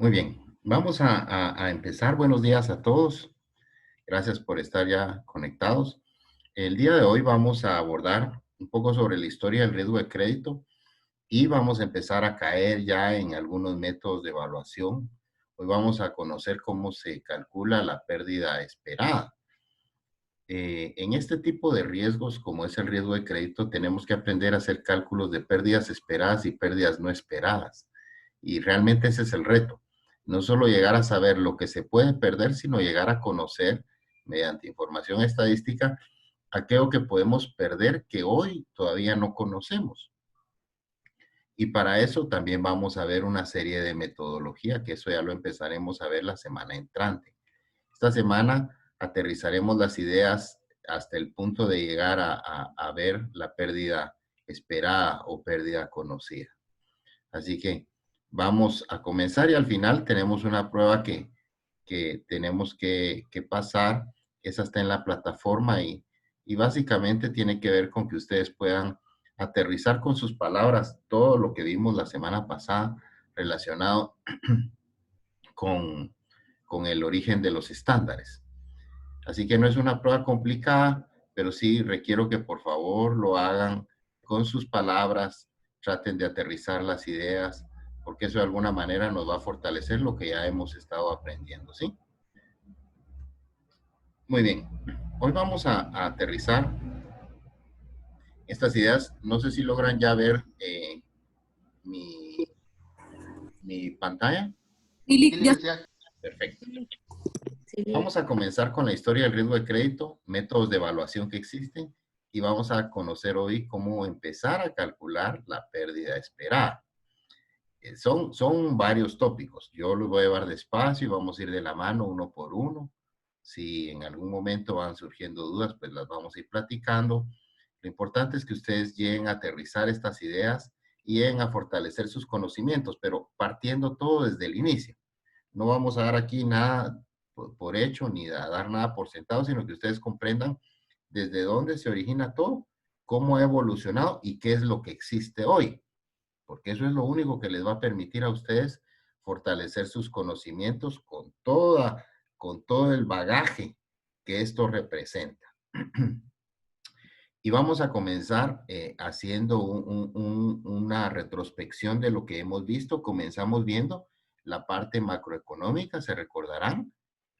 Muy bien, vamos a empezar. Buenos días a todos. Gracias por estar ya conectados. El día de hoy vamos a abordar un poco sobre la historia del riesgo de crédito y vamos a empezar a caer ya en algunos métodos de evaluación. Hoy vamos a conocer cómo se calcula la pérdida esperada. En este tipo de riesgos, como es el riesgo de crédito, tenemos que aprender a hacer cálculos de pérdidas esperadas y pérdidas no esperadas. Y realmente ese es el reto. No solo llegar a saber lo que se puede perder, sino llegar a conocer, mediante información estadística, aquello que podemos perder que hoy todavía no conocemos. Y para eso también vamos a ver una serie de metodología, que eso ya lo empezaremos a ver la semana entrante. Esta semana aterrizaremos las ideas hasta el punto de llegar a ver la pérdida esperada o pérdida conocida. Así que vamos a comenzar y al final tenemos una prueba que tenemos que pasar. Esa está en la plataforma y básicamente tiene que ver con que ustedes puedan aterrizar con sus palabras todo lo que vimos la semana pasada relacionado con, con el origen de los estándares. Así que no es una prueba complicada, pero sí requiero que por favor lo hagan con sus palabras, traten de aterrizar las ideas, porque eso de alguna manera nos va a fortalecer lo que ya hemos estado aprendiendo, ¿sí? Muy bien. Hoy vamos a aterrizar estas ideas. No sé si logran ya ver mi, mi pantalla. Sí, Sí, ya. licenciado. Perfecto. Sí, Vamos a comenzar con la historia del riesgo de crédito, métodos de evaluación que existen y vamos a conocer hoy cómo empezar a calcular la pérdida esperada. Son varios tópicos. Yo los voy a llevar despacio y vamos a ir de la mano uno por uno. Si en algún momento van surgiendo dudas, pues las vamos a ir platicando. Lo importante es que ustedes lleguen a aterrizar estas ideas y lleguen a fortalecer sus conocimientos, pero partiendo todo desde el inicio. No vamos a dar aquí nada por hecho ni a dar nada por sentado, sino que ustedes comprendan desde dónde se origina todo, cómo ha evolucionado y qué es lo que existe hoy, porque eso es lo único que les va a permitir a ustedes fortalecer sus conocimientos con todo el bagaje que esto representa. Y vamos a comenzar haciendo una retrospección de lo que hemos visto. Comenzamos viendo la parte macroeconómica, se recordarán.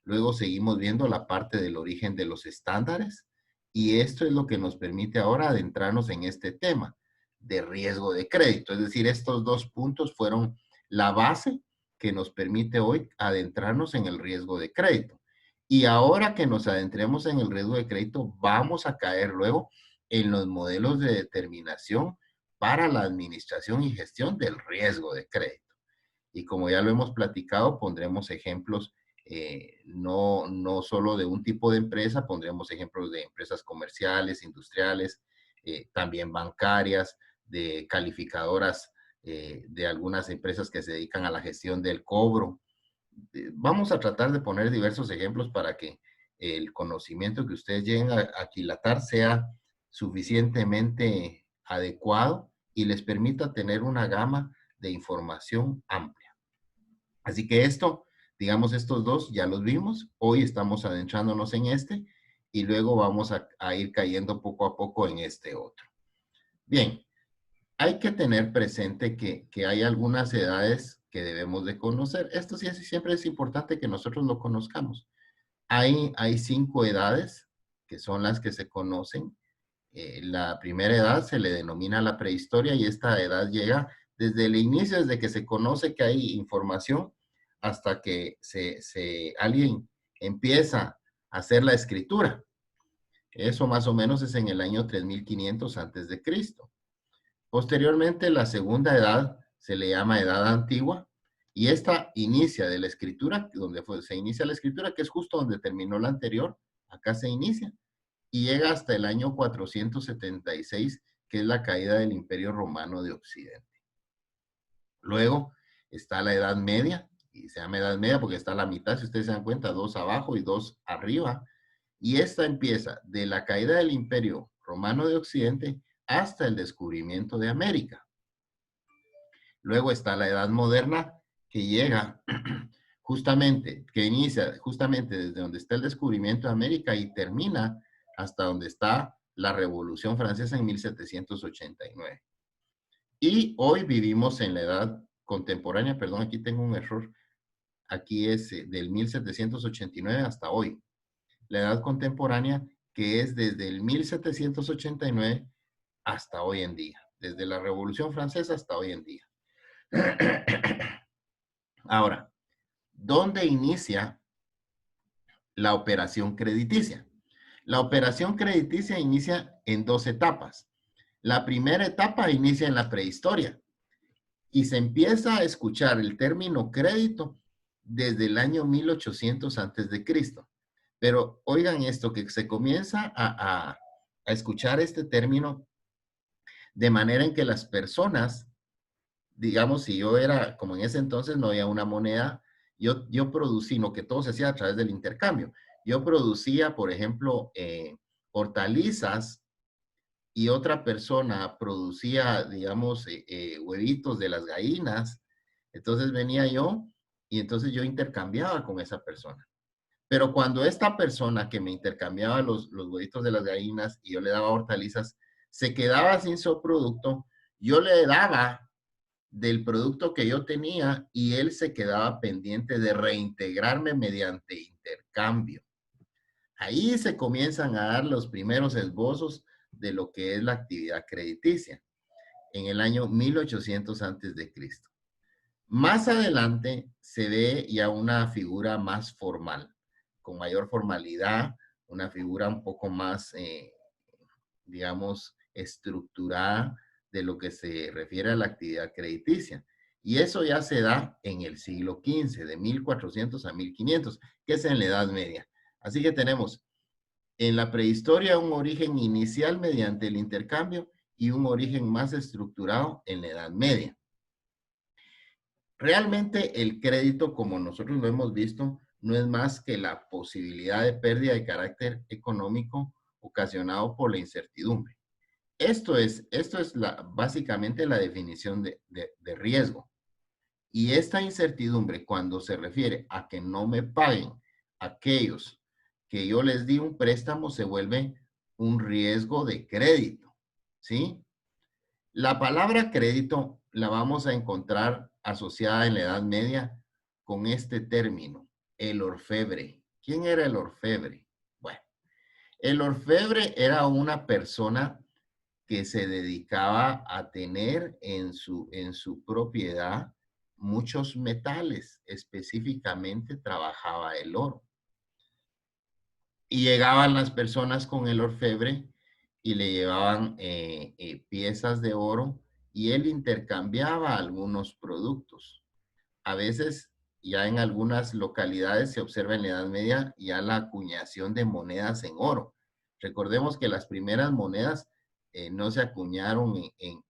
Luego seguimos viendo la parte del origen de los estándares. Y esto es lo que nos permite ahora adentrarnos en este tema de riesgo de crédito. Es decir, estos dos puntos fueron la base que nos permite hoy adentrarnos en el riesgo de crédito. Y ahora que nos adentremos en el riesgo de crédito, vamos a caer luego en los modelos de determinación para la administración y gestión del riesgo de crédito. Y como ya lo hemos platicado, pondremos ejemplos no solo de un tipo de empresa, pondremos ejemplos de empresas comerciales, industriales, también bancarias, de calificadoras, de algunas empresas que se dedican a la gestión del cobro. Vamos a tratar de poner diversos ejemplos para que el conocimiento que ustedes lleguen a aquilatar sea suficientemente adecuado y les permita tener una gama de información amplia. Así que esto, digamos, estos dos ya los vimos. Hoy estamos adentrándonos en este y luego vamos a ir cayendo poco a poco en este otro. Bien, hay que tener presente que hay algunas edades que debemos de conocer. Esto sí siempre es importante que nosotros lo conozcamos. Hay 5 edades que son las que se conocen. La primera edad se le denomina la prehistoria y esta edad llega desde el inicio, desde que se conoce que hay información hasta que alguien empieza a hacer la escritura. Eso más o menos es en el año 3500 antes de Cristo. Posteriormente, la segunda edad se le llama edad antigua y esta inicia de la escritura, donde se inicia la escritura, que es justo donde terminó la anterior, acá se inicia y llega hasta el año 476, que es la caída del Imperio Romano de Occidente. Luego está la Edad Media, y se llama Edad Media porque está a la mitad, si ustedes se dan cuenta, dos abajo y dos arriba, y esta empieza de la caída del Imperio Romano de Occidente hasta el descubrimiento de América. Luego está la Edad Moderna, que llega justamente, que inicia justamente desde donde está el descubrimiento de América y termina hasta donde está la Revolución Francesa en 1789. Y hoy vivimos en la edad contemporánea, perdón, aquí tengo un error, aquí es del 1789 hasta hoy. La edad contemporánea que es desde el 1789 hasta hoy en día, desde la Revolución Francesa hasta hoy en día. Ahora, ¿dónde inicia la operación crediticia? La operación crediticia inicia en dos etapas. La primera etapa inicia en la prehistoria y se empieza a escuchar el término crédito desde el año 1800 antes de Cristo. Pero oigan esto, que se comienza a escuchar este término de manera en que las personas, digamos, si yo era, como en ese entonces no había una moneda, yo producí, lo que todo se hacía a través del intercambio. Yo producía, por ejemplo, hortalizas y otra persona producía, digamos, huevitos de las gallinas. Entonces venía yo y entonces yo intercambiaba con esa persona. Pero cuando esta persona que me intercambiaba los huevitos de las gallinas y yo le daba hortalizas, se quedaba sin su producto, yo le daba del producto que yo tenía y él se quedaba pendiente de reintegrarme mediante intercambio. Ahí se comienzan a dar los primeros esbozos de lo que es la actividad crediticia en el año 1800 antes de Cristo. Más adelante se ve ya una figura más formal, con mayor formalidad, una figura un poco más, digamos, estructurada de lo que se refiere a la actividad crediticia. Y eso ya se da en el siglo XV, de 1400 a 1500, que es en la Edad Media. Así que tenemos en la prehistoria un origen inicial mediante el intercambio y un origen más estructurado en la Edad Media. Realmente el crédito, como nosotros lo hemos visto, no es más que la posibilidad de pérdida de carácter económico ocasionado por la incertidumbre. Esto es básicamente la definición de riesgo. Y esta incertidumbre, cuando se refiere a que no me paguen aquellos que yo les di un préstamo, se vuelve un riesgo de crédito, ¿sí? La palabra crédito la vamos a encontrar asociada en la Edad Media con este término, el orfebre. ¿Quién era el orfebre? Bueno, el orfebre era una persona que se dedicaba a tener en su propiedad muchos metales, específicamente trabajaba el oro. Y llegaban las personas con el orfebre y le llevaban piezas de oro y él intercambiaba algunos productos. A veces, ya en algunas localidades se observa en la Edad Media ya la acuñación de monedas en oro. Recordemos que las primeras monedas no se acuñaron en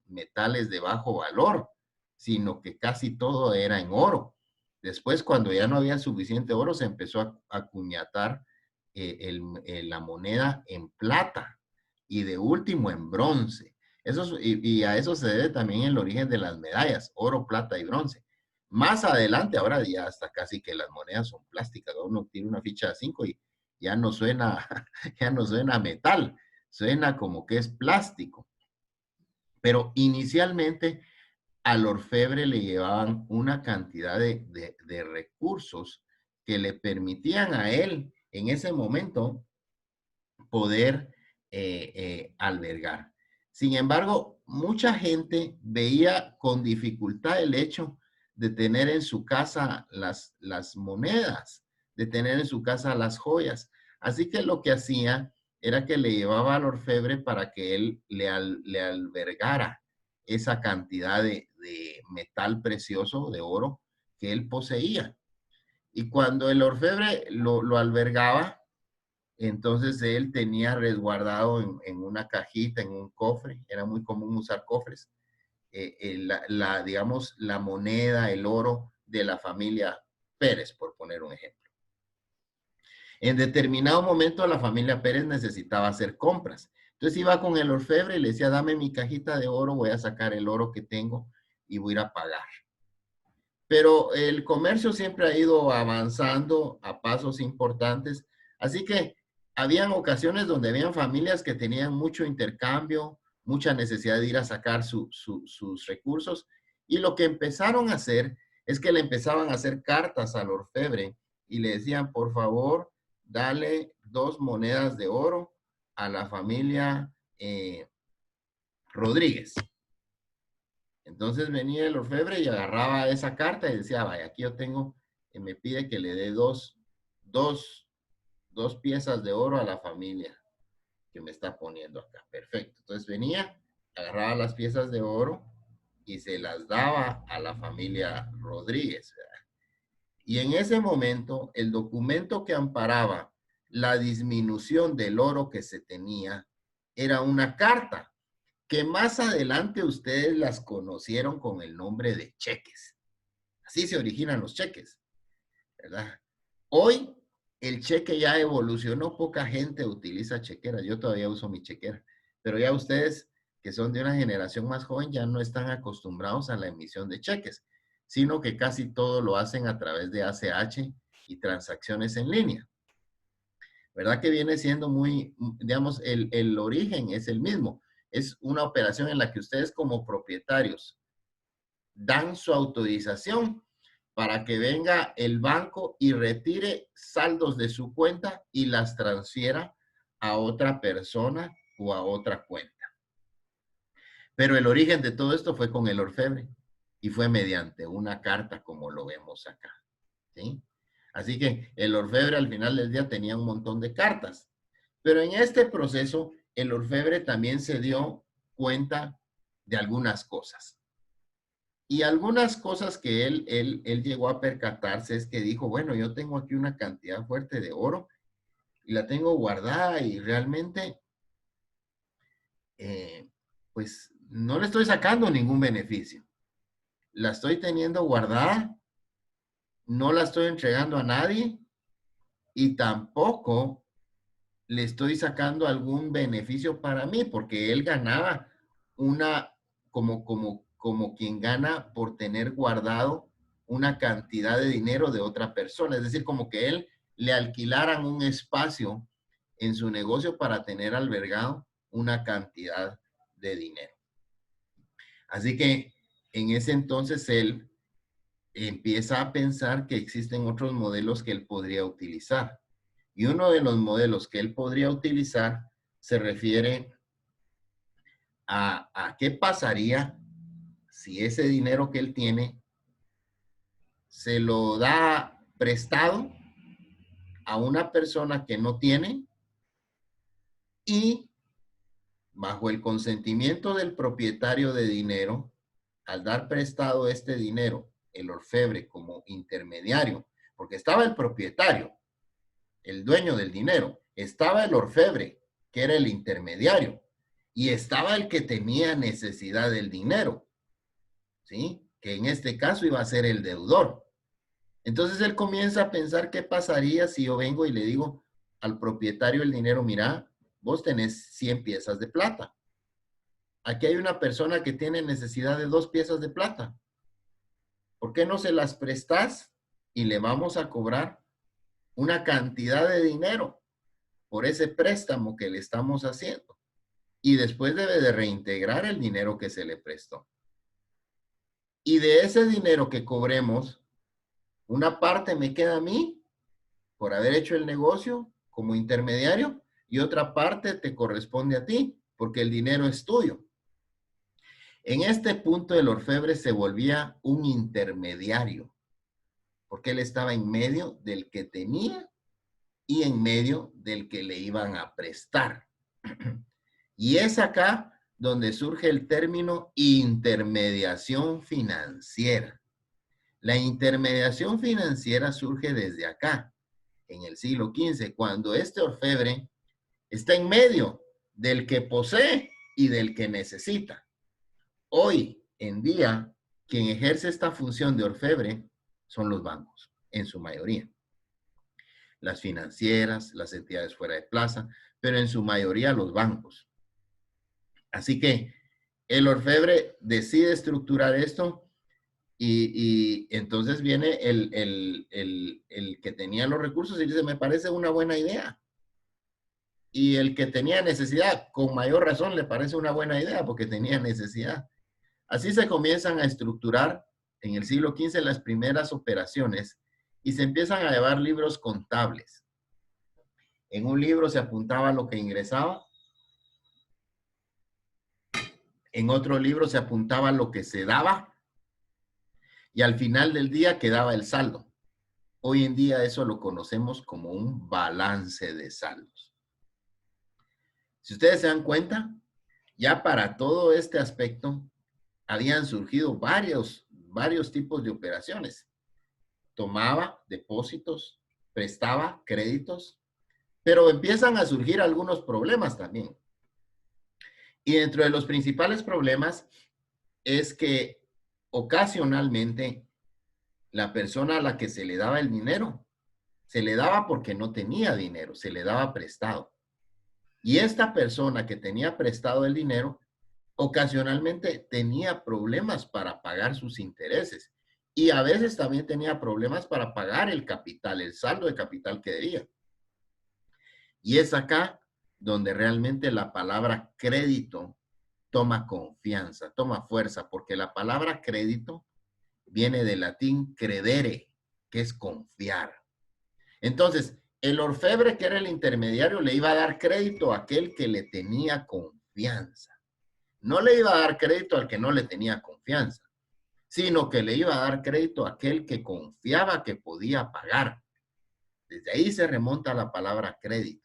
metales de bajo valor, sino que casi todo era en oro. Después, cuando ya no había suficiente oro, se empezó a acuñatar la moneda en plata y de último en bronce. Y a eso se debe también el origen de las medallas, oro, plata y bronce. Más adelante, ahora ya hasta casi que las monedas son plásticas, ¿no? Uno tiene una ficha de 5 y ya no suena, ya no suena metal, suena como que es plástico. Pero inicialmente al orfebre le llevaban una cantidad de recursos que le permitían a él en ese momento poder albergar. Sin embargo, mucha gente veía con dificultad el hecho de tener en su casa las monedas, de tener en su casa las joyas. Así que lo que hacía era que le llevaba al orfebre para que él le albergara esa cantidad de metal precioso, de oro, que él poseía. Y cuando el orfebre lo albergaba, entonces él tenía resguardado en una cajita, en un cofre, era muy común usar cofres, digamos, la moneda, el oro de la familia Pérez, por poner un ejemplo. En determinado momento la familia Pérez necesitaba hacer compras. Entonces iba con el orfebre y le decía, dame mi cajita de oro, voy a sacar el oro que tengo y voy a ir a pagar. Pero el comercio siempre ha ido avanzando a pasos importantes. Así que habían ocasiones donde habían familias que tenían mucho intercambio, mucha necesidad de ir a sacar sus recursos. Y lo que empezaron a hacer es que le empezaban a hacer cartas al orfebre y le decían, por favor, dale 2 monedas de oro a la familia Rodríguez. Entonces venía el orfebre y agarraba esa carta y decía, vaya, aquí yo tengo, me pide que le dé dos piezas de oro a la familia que me está poniendo acá. Perfecto. Entonces venía, agarraba las piezas de oro y se las daba a la familia Rodríguez, ¿verdad? Y en ese momento, el documento que amparaba la disminución del oro que se tenía era una carta que más adelante ustedes las conocieron con el nombre de cheques. Así se originan los cheques, ¿verdad? Hoy el cheque ya evolucionó, poca gente utiliza chequera, yo todavía uso mi chequera, pero ya ustedes que son de una generación más joven ya no están acostumbrados a la emisión de cheques, sino que casi todo lo hacen a través de ACH y transacciones en línea. ¿Verdad que viene siendo muy, digamos, el origen es el mismo? Es una operación en la que ustedes como propietarios dan su autorización para que venga el banco y retire saldos de su cuenta y las transfiera a otra persona o a otra cuenta. Pero el origen de todo esto fue con el orfebre y fue mediante una carta como lo vemos acá, ¿sí? Así que el orfebre al final del día tenía un montón de cartas. Pero en este proceso, el orfebre también se dio cuenta de algunas cosas. Y algunas cosas que él llegó a percatarse es que dijo, bueno, yo tengo aquí una cantidad fuerte de oro y la tengo guardada y realmente, pues, no le estoy sacando ningún beneficio. La estoy teniendo guardada, no la estoy entregando a nadie y tampoco le estoy sacando algún beneficio para mí, porque él ganaba una, como quien gana por tener guardado una cantidad de dinero de otra persona. Es decir, como que él le alquilaran un espacio en su negocio para tener albergado una cantidad de dinero. Así que en ese entonces él empieza a pensar que existen otros modelos que él podría utilizar. Y uno de los modelos que él podría utilizar se refiere a qué pasaría si ese dinero que él tiene se lo da prestado a una persona que no tiene y bajo el consentimiento del propietario de dinero, al dar prestado este dinero, el orfebre como intermediario, porque estaba el propietario, el dueño del dinero, estaba el orfebre, que era el intermediario, y estaba el que tenía necesidad del dinero, ¿sí? Que en este caso iba a ser el deudor. Entonces él comienza a pensar qué pasaría si yo vengo y le digo al propietario del dinero, mira, vos tenés 100 piezas de plata. Aquí hay una persona que tiene necesidad de 2 piezas de plata. ¿Por qué no se las prestas y le vamos a cobrar una cantidad de dinero por ese préstamo que le estamos haciendo? Y después debe de reintegrar el dinero que se le prestó. Y de ese dinero que cobremos, una parte me queda a mí por haber hecho el negocio como intermediario y otra parte te corresponde a ti porque el dinero es tuyo. En este punto el orfebre se volvía un intermediario porque él estaba en medio del que tenía y en medio del que le iban a prestar. Y es acá donde surge el término intermediación financiera. La intermediación financiera surge desde acá, en el siglo XV, cuando este orfebre está en medio del que posee y del que necesita. Hoy en día, quien ejerce esta función de orfebre son los bancos, en su mayoría. Las financieras, las entidades fuera de plaza, pero en su mayoría los bancos. Así que el orfebre decide estructurar esto Y entonces viene el que tenía los recursos y dice, me parece una buena idea. Y el que tenía necesidad, con mayor razón, le parece una buena idea porque tenía necesidad. Así se comienzan a estructurar en el siglo XV las primeras operaciones y se empiezan a llevar libros contables. En un libro se apuntaba lo que ingresaba, en otro libro se apuntaba lo que se daba y al final del día quedaba el saldo. Hoy en día eso lo conocemos como un balance de saldos. Si ustedes se dan cuenta, ya para todo este aspecto habían surgido varios tipos de operaciones. Tomaba depósitos, prestaba créditos, pero empiezan a surgir algunos problemas también. Y dentro de los principales problemas es que ocasionalmente la persona a la que se le daba el dinero, se le daba porque no tenía dinero, se le daba prestado. Y esta persona que tenía prestado el dinero, ocasionalmente tenía problemas para pagar sus intereses. Y a veces también tenía problemas para pagar el capital, el saldo de capital que debía. Y es acá donde realmente la palabra crédito toma confianza, toma fuerza, porque la palabra crédito viene del latín credere, que es confiar. Entonces, el orfebre, que era el intermediario, le iba a dar crédito a aquel que le tenía confianza. No le iba a dar crédito al que no le tenía confianza, sino que le iba a dar crédito a aquel que confiaba que podía pagar. Desde ahí se remonta la palabra crédito.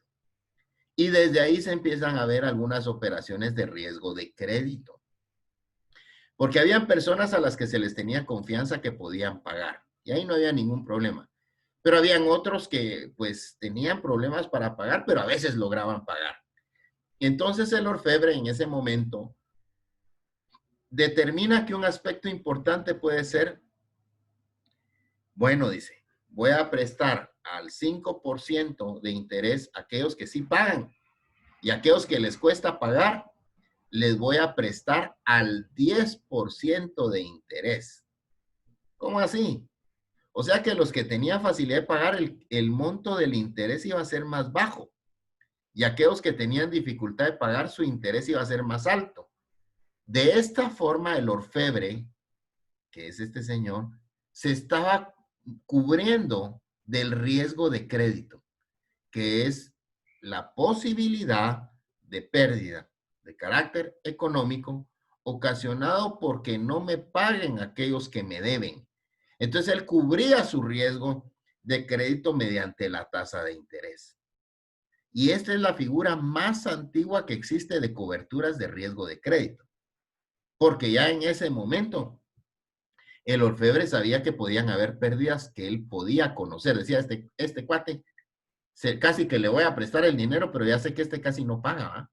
Y desde ahí se empiezan a ver algunas operaciones de riesgo de crédito. Porque habían personas a las que se les tenía confianza que podían pagar. Y ahí no había ningún problema. Pero habían otros que pues tenían problemas para pagar, pero a veces lograban pagar. Entonces el orfebre en ese momento determina que un aspecto importante puede ser, bueno, dice, voy a prestar al 5% de interés a aquellos que sí pagan y a aquellos que les cuesta pagar, les voy a prestar al 10% de interés. ¿Cómo así? O sea que los que tenían facilidad de pagar, el monto del interés iba a ser más bajo. Y aquellos que tenían dificultad de pagar, su interés iba a ser más alto. De esta forma, el orfebre, que es este señor, se estaba cubriendo del riesgo de crédito, que es la posibilidad de pérdida de carácter económico ocasionado porque no me paguen aquellos que me deben. Entonces él cubría su riesgo de crédito mediante la tasa de interés. Y esta es la figura más antigua que existe de coberturas de riesgo de crédito. Porque ya en ese momento el orfebre sabía que podían haber pérdidas que él podía conocer. Decía, este cuate, casi que le voy a prestar el dinero, pero ya sé que este casi no paga.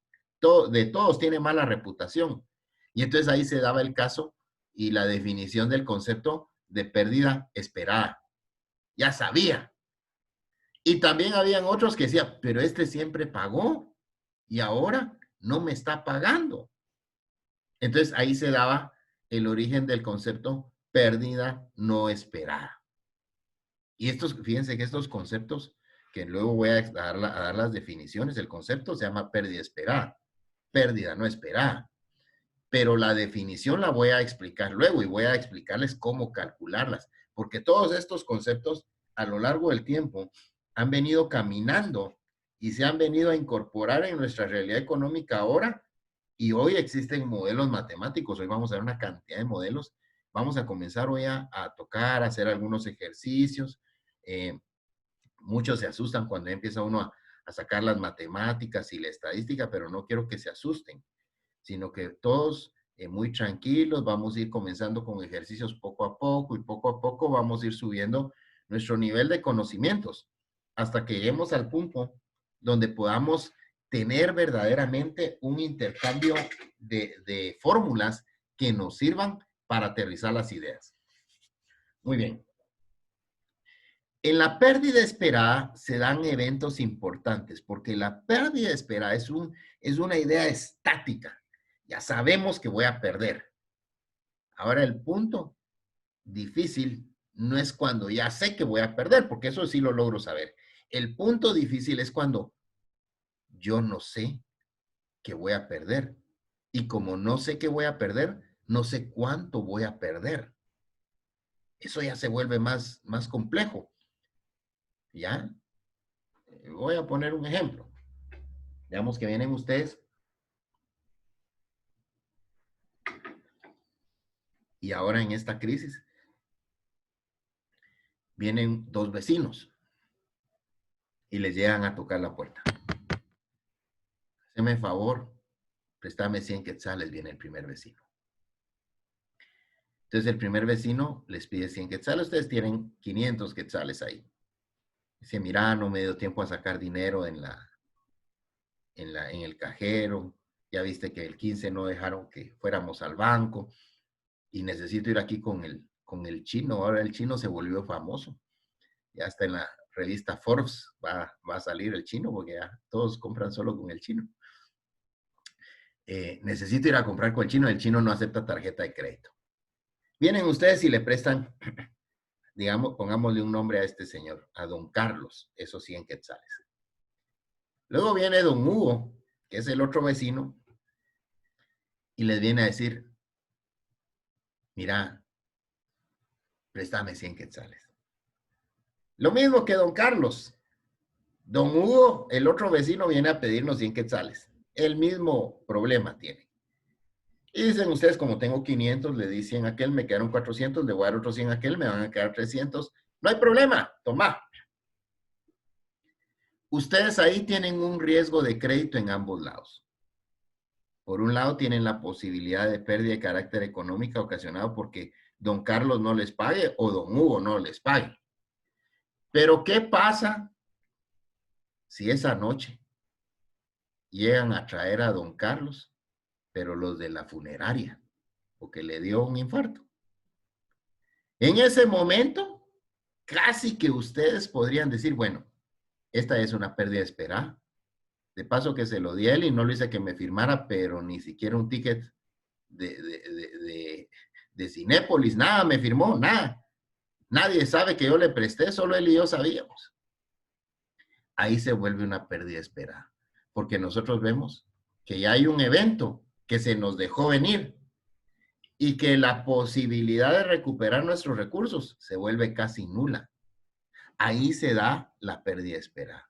De todos tiene mala reputación. Y entonces ahí se daba el caso y la definición del concepto de pérdida esperada. Ya sabía. Y también habían otros que decían, pero este siempre pagó y ahora no me está pagando. Entonces ahí se daba el origen del concepto pérdida no esperada. Y estos, fíjense que estos conceptos, que luego voy a dar las definiciones, el concepto se llama pérdida esperada, pérdida no esperada. Pero la definición la voy a explicar luego y voy a explicarles cómo calcularlas, porque todos estos conceptos a lo largo del tiempo han venido caminando y se han venido a incorporar en nuestra realidad económica ahora. Y hoy existen modelos matemáticos, hoy vamos a ver una cantidad de modelos. Vamos a comenzar hoy a tocar, a hacer algunos ejercicios. Muchos se asustan cuando empieza uno a sacar las matemáticas y la estadística, pero no quiero que se asusten, sino que todos muy tranquilos, vamos a ir comenzando con ejercicios poco a poco y poco a poco vamos a ir subiendo nuestro nivel de conocimientos hasta que lleguemos al punto donde podamos tener verdaderamente un intercambio de fórmulas que nos sirvan para aterrizar las ideas. Muy bien. En la pérdida esperada se dan eventos importantes, porque la pérdida esperada es una idea estática. Ya sabemos que voy a perder. Ahora el punto difícil no es cuando ya sé que voy a perder, porque eso sí lo logro saber. El punto difícil es cuando yo no sé que voy a perder. Y como no sé que voy a perder, no sé cuánto voy a perder. Eso ya se vuelve más complejo. ¿Ya? Voy a poner un ejemplo. Digamos que vienen ustedes y ahora en esta crisis vienen dos vecinos y les llegan a tocar la puerta. Haceme favor, préstame 100 quetzales, viene el primer vecino. Entonces el primer vecino les pide 100 quetzales, ustedes tienen 500 quetzales ahí. Dice, mira, no me dio tiempo a sacar dinero en el cajero, ya viste que el 15 no dejaron que fuéramos al banco y necesito ir aquí con el chino. Ahora el chino se volvió famoso. Ya está en la revista Forbes, va a salir el chino porque ya todos compran solo con el chino. Necesito ir a comprar con el chino no acepta tarjeta de crédito. Vienen ustedes y le prestan, digamos, pongámosle un nombre a este señor, a don Carlos, esos 100 quetzales. Luego viene don Hugo, que es el otro vecino, y les viene a decir, mira, préstame 100 quetzales. Lo mismo que don Carlos. Don Hugo, el otro vecino, viene a pedirnos 100 quetzales. El mismo problema tiene. Y dicen ustedes, como tengo 500, le di 100 a aquel, me quedaron 400, le voy a dar otros 100 a aquel, me van a quedar 300. No hay problema, toma. Ustedes ahí tienen un riesgo de crédito en ambos lados. Por un lado, tienen la posibilidad de pérdida de carácter económico ocasionado porque don Carlos no les pague o don Hugo no les pague. Pero, ¿qué pasa si esa noche llegan a traer a don Carlos, pero los de la funeraria, porque le dio un infarto? En ese momento, casi que ustedes podrían decir, bueno, esta es una pérdida esperada. De paso que se lo di a él y no lo hice que me firmara, pero ni siquiera un ticket de Cinépolis, nada me firmó, nada. Nadie sabe que yo le presté, solo él y yo sabíamos. Ahí se vuelve una pérdida esperada, porque nosotros vemos que ya hay un evento que se nos dejó venir y que la posibilidad de recuperar nuestros recursos se vuelve casi nula. Ahí se da la pérdida esperada.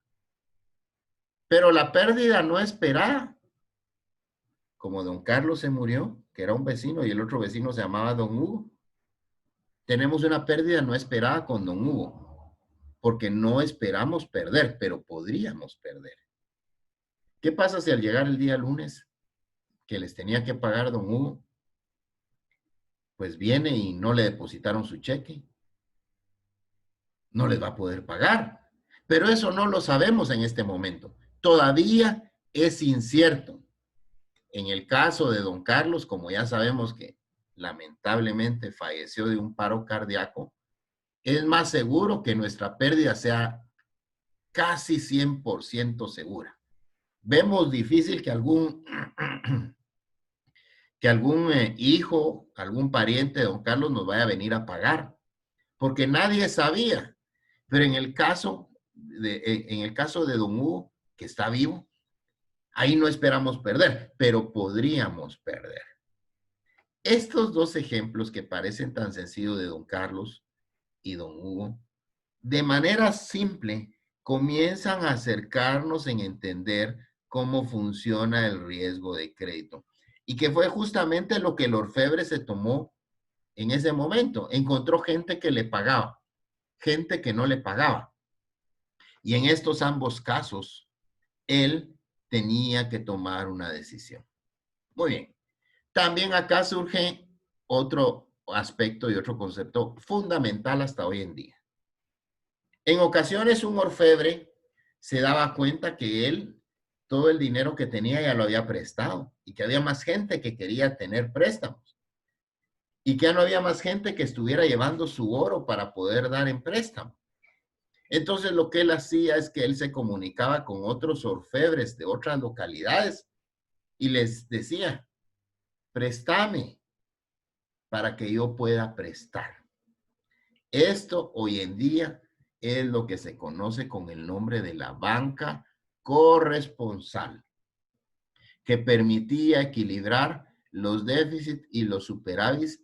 Pero la pérdida no esperada, como don Carlos se murió, que era un vecino y el otro vecino se llamaba don Hugo, tenemos una pérdida no esperada con don Hugo, porque no esperamos perder, pero podríamos perder. ¿Qué pasa si al llegar el día lunes que les tenía que pagar don Hugo, pues viene y no le depositaron su cheque? No les va a poder pagar. Pero eso no lo sabemos en este momento. Todavía es incierto. En el caso de don Carlos, como ya sabemos que lamentablemente falleció de un paro cardíaco, es más seguro que nuestra pérdida sea casi 100% segura. Vemos difícil que algún hijo, algún pariente de don Carlos nos vaya a venir a pagar, porque nadie sabía. Pero en el caso de don Hugo, que está vivo, ahí no esperamos perder, pero podríamos perder. Estos dos ejemplos que parecen tan sencillos de don Carlos y don Hugo, de manera simple, comienzan a acercarnos en entender cómo funciona el riesgo de crédito. Y que fue justamente lo que el orfebre se tomó en ese momento. Encontró gente que le pagaba, gente que no le pagaba. Y en estos ambos casos, él tenía que tomar una decisión. Muy bien. También acá surge otro aspecto y otro concepto fundamental hasta hoy en día. En ocasiones un orfebre se daba cuenta que él, todo el dinero que tenía ya lo había prestado y que había más gente que quería tener préstamos y que ya no había más gente que estuviera llevando su oro para poder dar en préstamo. Entonces lo que él hacía es que él se comunicaba con otros orfebres de otras localidades y les decía, préstame para que yo pueda prestar. Esto hoy en día es lo que se conoce con el nombre de la banca corresponsal, que permitía equilibrar los déficits y los superávits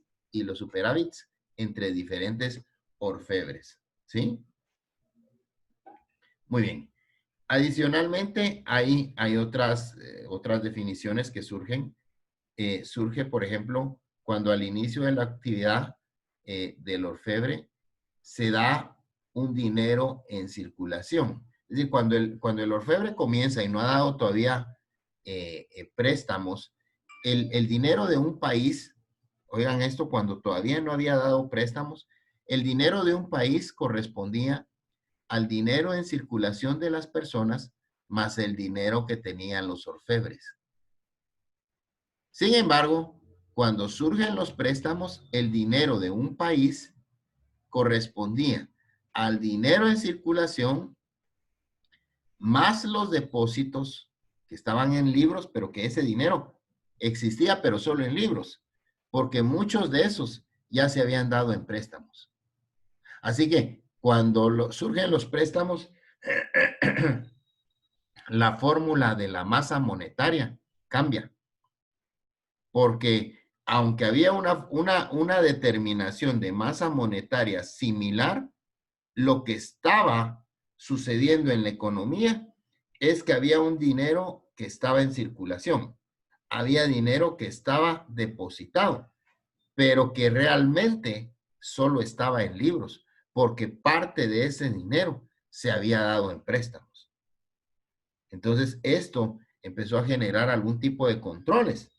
entre diferentes orfebres, ¿sí? Muy bien. Adicionalmente, hay otras definiciones que surgen. Surge, por ejemplo, cuando al inicio de la actividad del orfebre se da un dinero en circulación. Es decir, cuando el orfebre comienza y no ha dado todavía préstamos, el dinero de un país, oigan esto, cuando todavía no había dado préstamos, el dinero de un país correspondía al dinero en circulación de las personas más el dinero que tenían los orfebres. Sin embargo, cuando surgen los préstamos, el dinero de un país correspondía al dinero en circulación más los depósitos que estaban en libros, pero que ese dinero existía, pero solo en libros, porque muchos de esos ya se habían dado en préstamos. Así que cuando surgen los préstamos, la fórmula de la masa monetaria cambia, porque aunque había una determinación de masa monetaria similar, lo que estaba sucediendo en la economía es que había un dinero que estaba en circulación, había dinero que estaba depositado, pero que realmente solo estaba en libros, porque parte de ese dinero se había dado en préstamos. Entonces, esto empezó a generar algún tipo de controles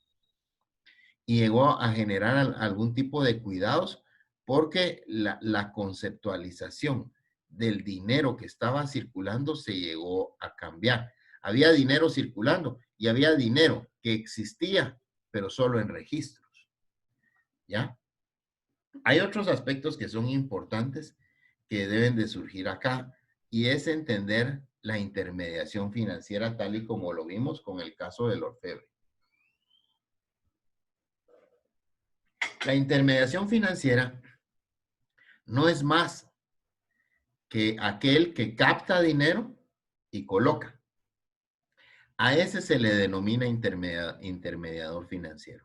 y llegó a generar algún tipo de cuidados porque la conceptualización del dinero que estaba circulando se llegó a cambiar. Había dinero circulando y había dinero que existía, pero solo en registros. ¿Ya? Hay otros aspectos que son importantes que deben de surgir acá y es entender la intermediación financiera tal y como lo vimos con el caso del orfebre. La intermediación financiera no es más que aquel que capta dinero y coloca. A ese se le denomina intermediador financiero.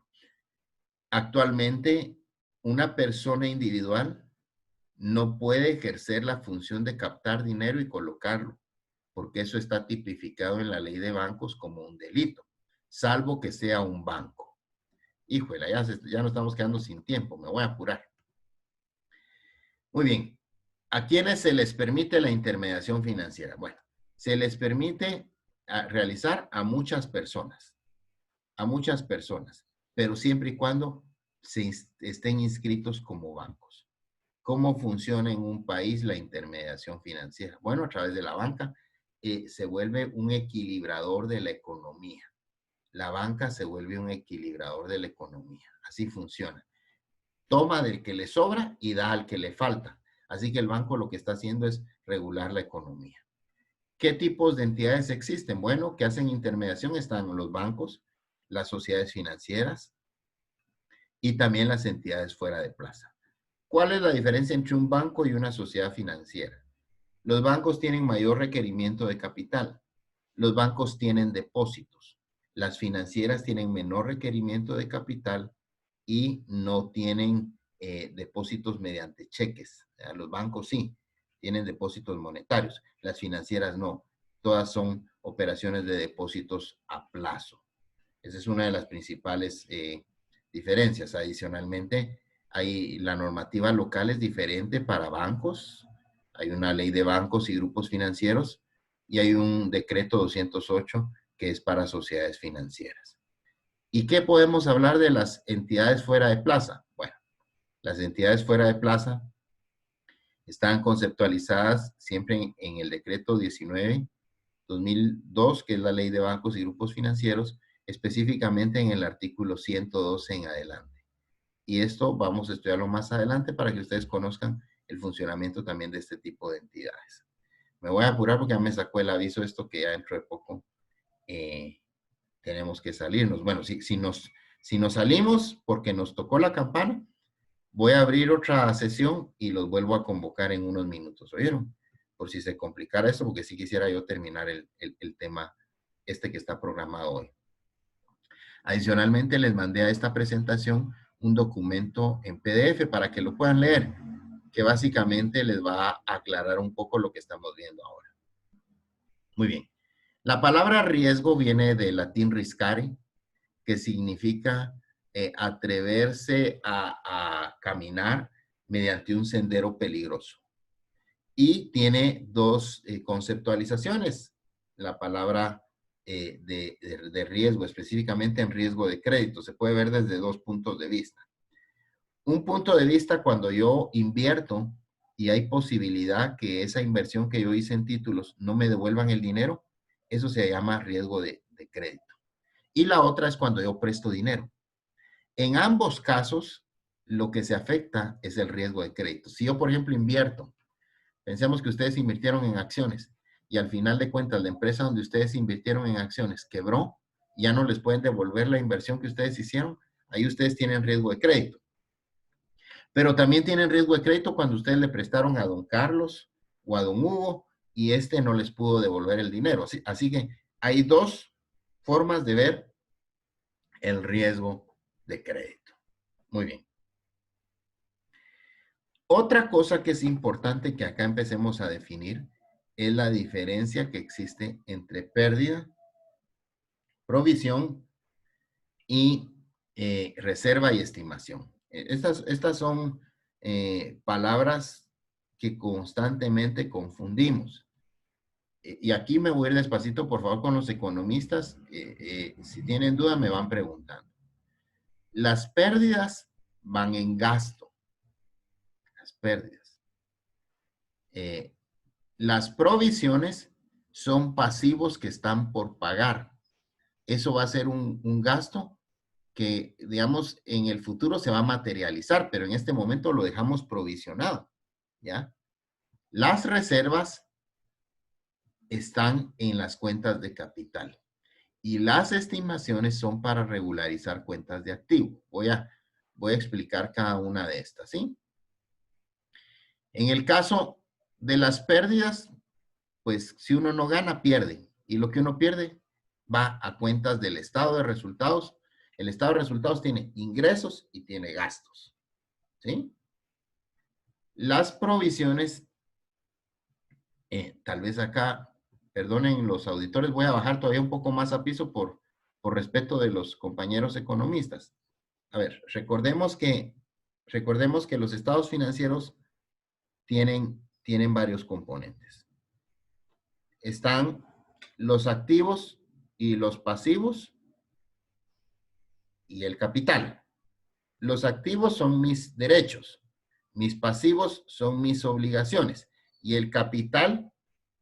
Actualmente, una persona individual no puede ejercer la función de captar dinero y colocarlo, porque eso está tipificado en la ley de bancos como un delito, salvo que sea un banco. Híjole, ya nos estamos quedando sin tiempo, me voy a apurar. Muy bien, ¿a quiénes se les permite la intermediación financiera? Bueno, se les permite realizar a muchas personas, pero siempre y cuando estén inscritos como bancos. ¿Cómo funciona en un país la intermediación financiera? Bueno, a través de la banca se vuelve un equilibrador de la economía. La banca se vuelve un equilibrador de la economía. Así funciona. Toma del que le sobra y da al que le falta. Así que el banco lo que está haciendo es regular la economía. ¿Qué tipos de entidades existen? Bueno, que hacen intermediación están los bancos, las sociedades financieras y también las entidades fuera de plaza. ¿Cuál es la diferencia entre un banco y una sociedad financiera? Los bancos tienen mayor requerimiento de capital. Los bancos tienen depósitos. Las financieras tienen menor requerimiento de capital y no tienen depósitos mediante cheques. Los bancos sí, tienen depósitos monetarios. Las financieras no. Todas son operaciones de depósitos a plazo. Esa es una de las principales diferencias. Adicionalmente, la normativa local es diferente para bancos. Hay una ley de bancos y grupos financieros y hay un decreto 208 que es para sociedades financieras. ¿Y qué podemos hablar de las entidades fuera de plaza? Bueno, las entidades fuera de plaza están conceptualizadas siempre en el decreto 19/2002, que es la ley de bancos y grupos financieros, específicamente en el artículo 112 en adelante. Y esto vamos a estudiarlo más adelante para que ustedes conozcan el funcionamiento también de este tipo de entidades. Me voy a apurar porque ya me sacó el aviso esto que ya dentro de poco tenemos que salirnos. Bueno, si nos salimos porque nos tocó la campana, Voy a abrir otra sesión y los vuelvo a convocar en unos minutos, ¿oyeron? Por si se complicara esto, porque sí quisiera yo terminar el tema este que está programado hoy. Adicionalmente, les mandé a esta presentación un documento en PDF para que lo puedan leer, que básicamente les va a aclarar un poco lo que estamos viendo ahora. Muy bien. La palabra riesgo viene del latín riscare, que significa atreverse a caminar mediante un sendero peligroso. Y tiene dos conceptualizaciones. La palabra de riesgo, específicamente en riesgo de crédito, se puede ver desde dos puntos de vista. Un punto de vista cuando yo invierto y hay posibilidad que esa inversión que yo hice en títulos no me devuelvan el dinero, eso se llama riesgo de crédito. Y la otra es cuando yo presto dinero. En ambos casos, lo que se afecta es el riesgo de crédito. Si yo, por ejemplo, invierto, pensemos que ustedes invirtieron en acciones y al final de cuentas la empresa donde ustedes invirtieron en acciones quebró, ya no les pueden devolver la inversión que ustedes hicieron, ahí ustedes tienen riesgo de crédito. Pero también tienen riesgo de crédito cuando ustedes le prestaron a don Carlos o a don Hugo y este no les pudo devolver el dinero. Así que hay dos formas de ver el riesgo de crédito. Muy bien. Otra cosa que es importante que acá empecemos a definir es la diferencia que existe entre pérdida, provisión y reserva y estimación. Estas son palabras que constantemente confundimos. Y aquí me voy a ir despacito, por favor, con los economistas. Si tienen duda, me van preguntando. Las pérdidas van en gasto. Las pérdidas. Las provisiones son pasivos que están por pagar. Eso va a ser un gasto que, digamos, en el futuro se va a materializar, pero en este momento lo dejamos provisionado, ¿ya? Las reservas están en las cuentas de capital y las estimaciones son para regularizar cuentas de activo. Voy a explicar cada una de estas, ¿sí? En el caso de las pérdidas, pues si uno no gana, pierde. Y lo que uno pierde va a cuentas del estado de resultados. El estado de resultados tiene ingresos y tiene gastos. ¿Sí? Las provisiones, tal vez acá, perdonen los auditores, voy a bajar todavía un poco más a piso por respeto de los compañeros economistas. A ver, recordemos que los estados financieros tienen varios componentes. Están los activos y los pasivos y el capital. Los activos son mis derechos, mis pasivos son mis obligaciones y el capital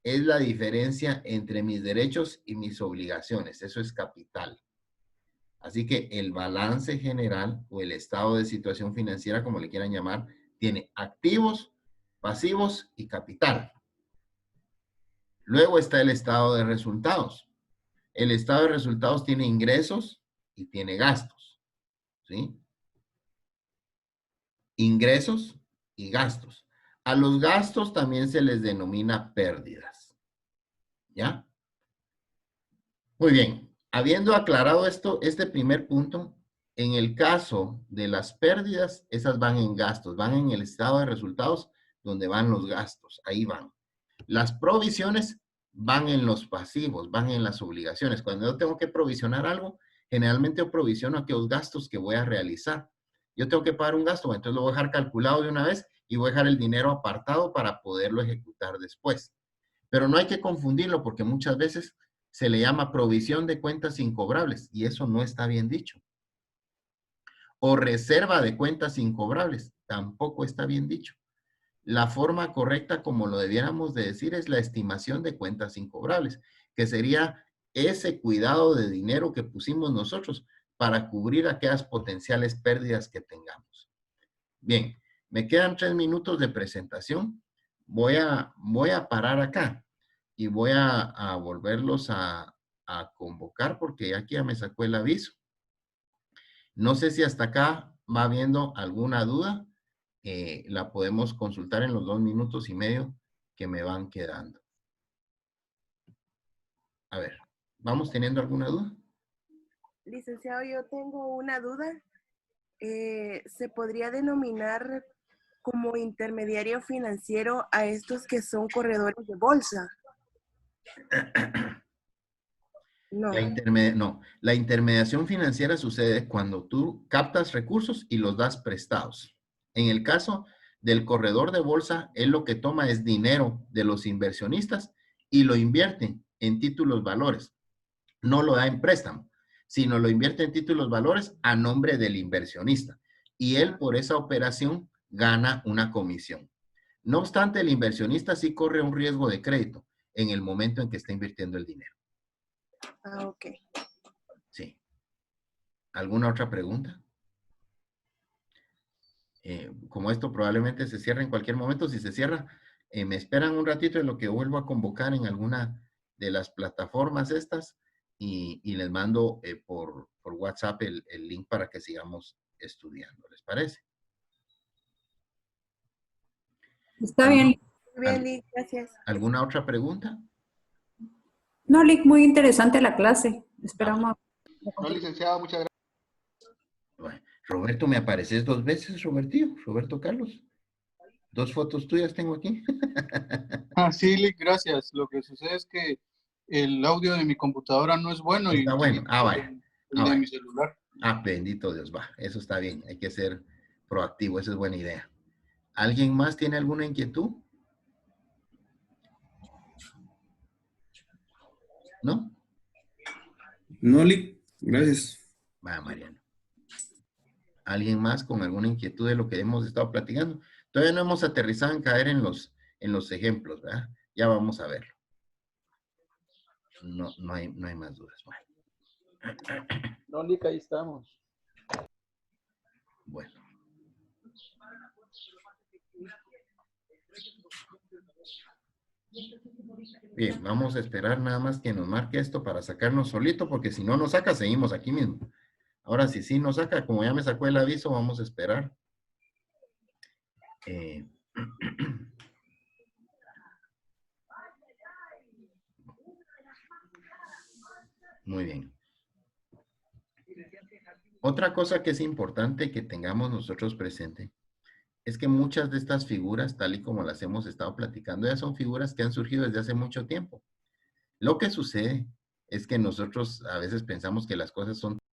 es la diferencia entre mis derechos y mis obligaciones. Eso es capital. Así que el balance general o el estado de situación financiera, como le quieran llamar, tiene activos, pasivos y capital. Luego está el estado de resultados. El estado de resultados tiene ingresos y tiene gastos, ¿sí? Ingresos y gastos. A los gastos también se les denomina pérdidas, ¿ya? Muy bien. Habiendo aclarado esto, este primer punto, en el caso de las pérdidas, esas van en gastos, van en el estado de resultados donde van los gastos, ahí van. Las provisiones van en los pasivos, van en las obligaciones. Cuando yo tengo que provisionar algo, generalmente yo provisiono aquellos gastos que voy a realizar. Yo tengo que pagar un gasto, entonces lo voy a dejar calculado de una vez y voy a dejar el dinero apartado para poderlo ejecutar después. Pero no hay que confundirlo porque muchas veces se le llama provisión de cuentas incobrables y eso no está bien dicho. O reserva de cuentas incobrables, tampoco está bien dicho. La forma correcta, como lo debiéramos de decir, es la estimación de cuentas incobrables, que sería ese cuidado de dinero que pusimos nosotros para cubrir aquellas potenciales pérdidas que tengamos. Bien, me quedan 3 minutos de presentación. Voy a parar acá y voy a volverlos a convocar porque aquí ya me sacó el aviso. No sé si hasta acá va habiendo alguna duda. la podemos consultar en los 2 minutos y medio que me van quedando. A ver, ¿vamos teniendo alguna duda? Licenciado, yo tengo una duda. ¿Se podría denominar como intermediario financiero a estos que son corredores de bolsa? No. No, la intermediación financiera sucede cuando tú captas recursos y los das prestados. En el caso del corredor de bolsa, él lo que toma es dinero de los inversionistas y lo invierte en títulos valores. No lo da en préstamo, sino lo invierte en títulos valores a nombre del inversionista. Y él por esa operación gana una comisión. No obstante, el inversionista sí corre un riesgo de crédito en el momento en que está invirtiendo el dinero. Ah, ok. Sí. ¿Alguna otra pregunta? Como esto probablemente se cierre en cualquier momento, si se cierra, me esperan un ratito en lo que vuelvo a convocar en alguna de las plataformas estas y les mando por WhatsApp el link para que sigamos estudiando. ¿Les parece? Está bien. Muy bien, Liz, gracias. ¿Alguna otra pregunta? No, Lick, muy interesante la clase. Esperamos. No, licenciado, muchas gracias. Bueno, Roberto, ¿me apareces 2 veces, Robertillo? Roberto Carlos. 2 fotos tuyas tengo aquí. Sí, Lick, gracias. Lo que sucede es que el audio de mi computadora no es bueno y Está bueno. utilizo Vaya. el de Vaya. mi celular. Bendito Dios, va. Eso está bien. Hay que ser proactivo. Esa es buena idea. ¿Alguien más tiene alguna inquietud? ¿No? No, Lick, gracias. Va, Mariano. ¿Alguien más con alguna inquietud de lo que hemos estado platicando? Todavía no hemos aterrizado en caer en los ejemplos, ¿verdad? Ya vamos a verlo. No hay más dudas. Bueno. No, Lick, ahí estamos. Bueno. Bien, vamos a esperar nada más que nos marque esto para sacarnos solito, porque si no nos saca, seguimos aquí mismo. Ahora, si sí nos saca, como ya me sacó el aviso, vamos a esperar. Muy bien. Otra cosa que es importante que tengamos nosotros presente es que muchas de estas figuras, tal y como las hemos estado platicando, ya son figuras que han surgido desde hace mucho tiempo. Lo que sucede es que nosotros a veces pensamos que las cosas son